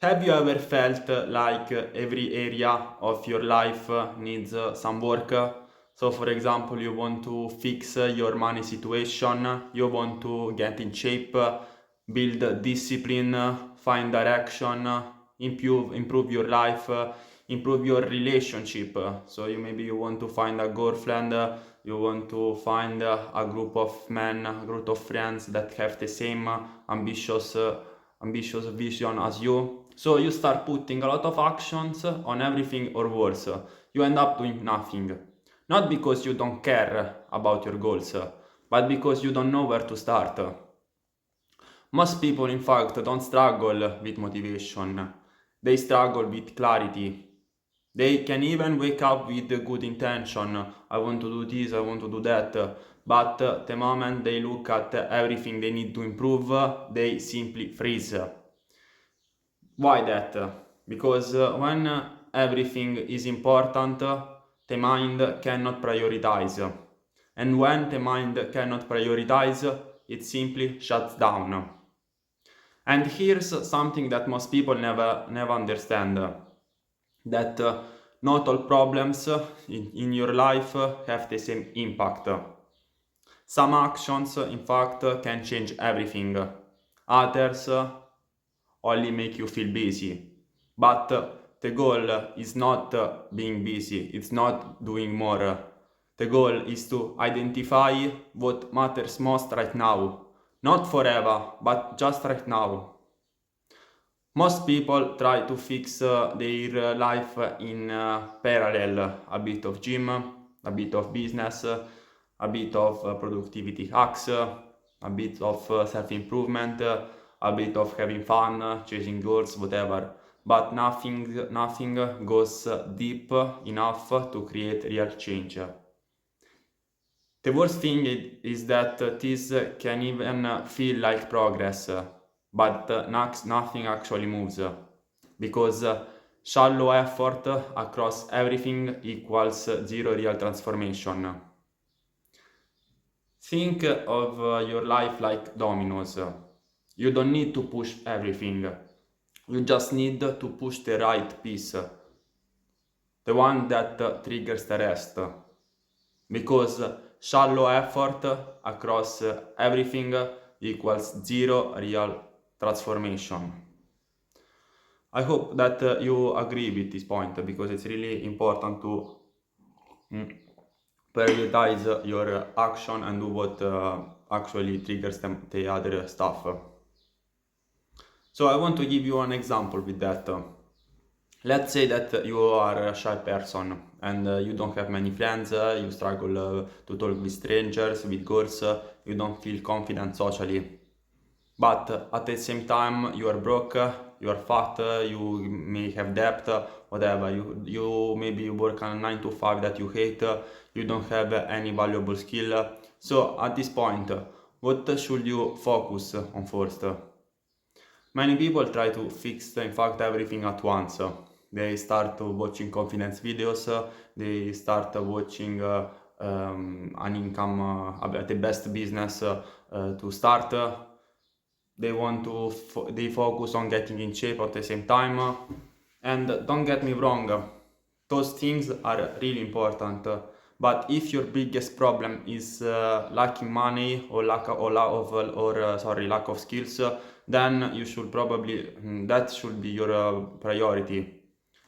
Have you ever felt like every area of your life needs some work? So, for example, you want to fix your money situation, you want to get in shape, build discipline, find direction, improve your life, improve your relationship. So, you want to find a girlfriend, you want to find a group of men, a group of friends that have the same ambitious vision as you. So you start putting a lot of actions on everything or worse. You end up doing nothing. Not because you don't care about your goals, but because you don't know where to start. Most people, in fact, don't struggle with motivation. They struggle with clarity. They can even wake up with a good intention. I want to do this, I want to do that. But the moment they look at everything they need to improve, they simply freeze. Why that? Because when everything is important, the mind cannot prioritize. And when the mind cannot prioritize, it simply shuts down. And here's something that most people never understand. That not all problems in your life have the same impact. Some actions, in fact, can change everything. Others only make you feel busy. But the goal is not being busy, it's not doing more. The goal is to identify what matters most right now. Not forever, but just right now. Most people try to fix their life in parallel, a bit of gym, a bit of business, a bit of productivity hacks, a bit of self-improvement, a bit of having fun, chasing goals, whatever. But nothing goes deep enough to create real change. The worst thing is that this can even feel like progress, but nothing actually moves. Because shallow effort across everything equals zero real transformation. Think of your life like dominoes. You don't need to push everything. You just need to push the right piece, the one that triggers the rest. Because shallow effort across everything equals zero real transformation. I hope that you agree with this point because it's really important to mm, prioritize your action and do what actually triggers the other stuff. So I want to give you an example with that. Let's say that you are a shy person and you don't have many friends, you struggle to talk with strangers, with girls, you don't feel confident socially. But at the same time, you are broke, you are fat, you may have debt, whatever. You maybe you work on a 9 to 5 that you hate, you don't have any valuable skill. So at this point, what should you focus on first? Many people try to fix, in fact, everything at once. They start watching confidence videos, they start watching an income, the best business to start. They want to, they focus on getting in shape at the same time. And don't get me wrong, those things are really important. But if your biggest problem is lacking money or lack of skills, then you should probably that should be your priority,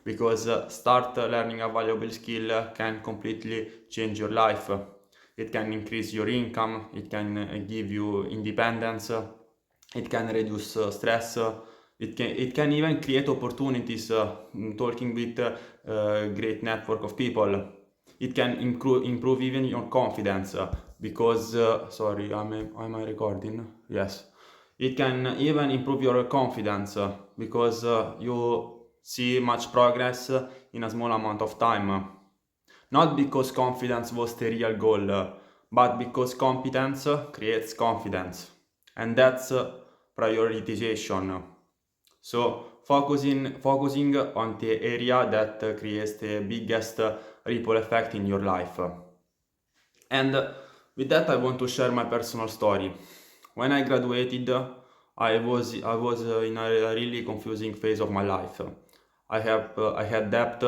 because start learning a valuable skill can completely change your life. It can increase your income, it can give you independence, it can reduce stress, it can even create opportunities, talking with great network of people. It can improve even your confidence, because sorry, am I recording? Yes. It can even improve your confidence, because you see much progress in a small amount of time. Not because confidence was the real goal, but because competence creates confidence. And that's prioritization. So focusing on the area that creates the biggest ripple effect in your life. And with that, I want to share my personal story. When I graduated, I was in a really confusing phase of my life. I had debt,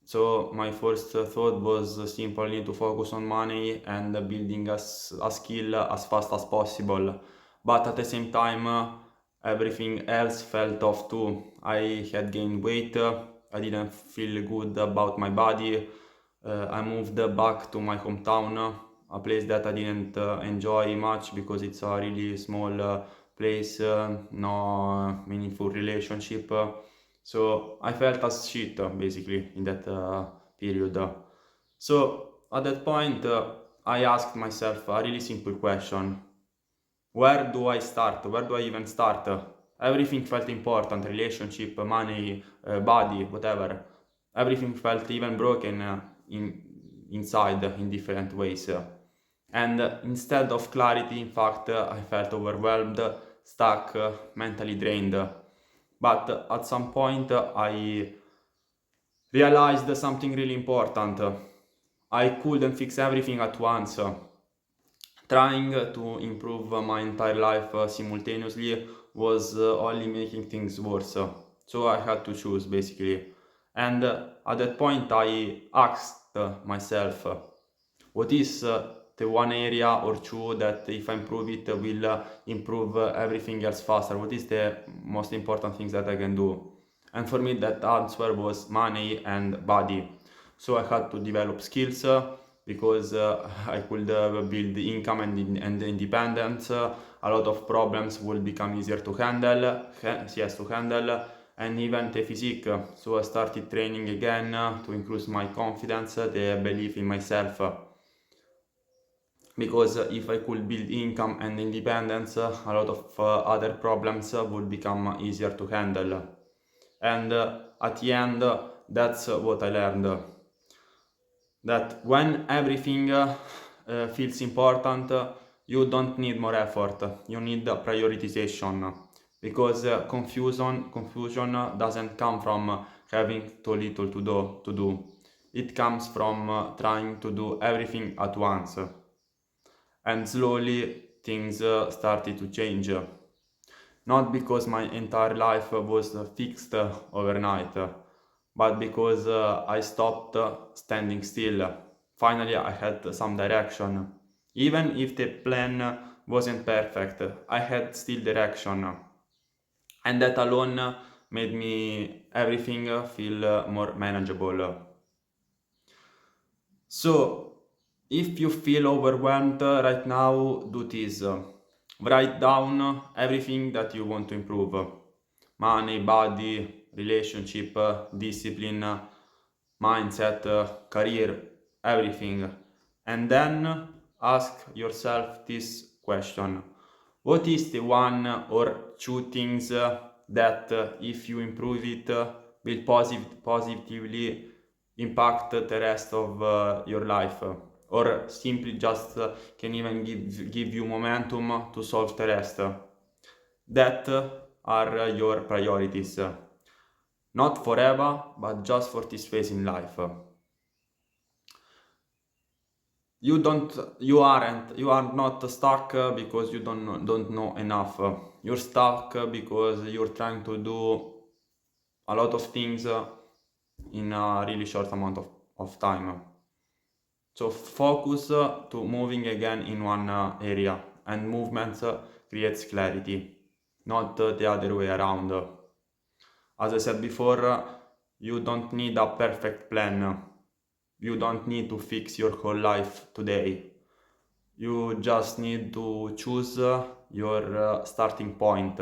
so my first thought was simply to focus on money and building a skill as fast as possible. But at the same time, everything else felt off too. I had gained weight, I didn't feel good about my body. I moved back to my hometown, a place that I didn't enjoy much because it's a really small place, no meaningful relationship. So I felt as shit basically in that period. So at that point, I asked myself a really simple question: where do I start? Where do I even start? Everything felt important: relationship, money, body, whatever. Everything felt even broken inside in different ways. And instead of clarity, in fact, I felt overwhelmed, stuck, mentally drained. But at some point, I realized something really important. I couldn't fix everything at once. Trying to improve my entire life simultaneously was only making things worse. So I had to choose basically. And at that point, I asked myself, what is the one area or two that if I improve it will improve everything else faster? What is the most important things that I can do? And for me, that answer was money and body. So I had to develop skills because I could build income and independence. A lot of problems will become easier to handle, yes, to handle, and even the physique. So I started training again to increase my confidence, the belief in myself. Because if I could build income and independence, a lot of other problems would become easier to handle. And at the end, that's what I learned, that when everything feels important, you don't need more effort, you need prioritization. Because confusion doesn't come from having too little to do. It comes from trying to do everything at once. And slowly things started to change. Not because my entire life was fixed overnight, but because I stopped standing still. Finally, I had some direction. Even if the plan wasn't perfect, I had still direction. And that alone made me everything feel more manageable. So, if you feel overwhelmed right now, do this. Write down everything that you want to improve: money, body, relationship, discipline, mindset, career, everything. And then ask yourself this question: what is the one or two things that, if you improve it, will positively impact the rest of your life? Or simply just can even give you momentum to solve the rest. That are your priorities. Not forever, but just for this phase in life. You are not stuck because you don't know enough. You're stuck because you're trying to do a lot of things in a really short amount of time. So focus to moving again in one area, and movement creates clarity, not the other way around. As I said before, you don't need a perfect plan. You don't need to fix your whole life today. You just need to choose your starting point.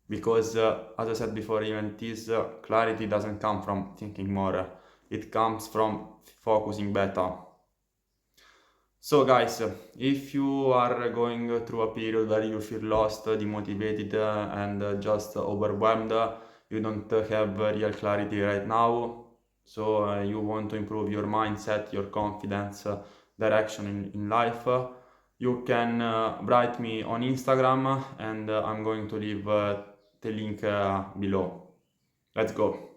Because, as I said before, even this clarity doesn't come from thinking more, it comes from focusing better. So, guys, if you are going through a period where you feel lost, demotivated, and just overwhelmed, you don't have real clarity right now, so you want to improve your mindset, your confidence, direction in life, you can write me on Instagram, and I'm going to leave the link below. Let's go.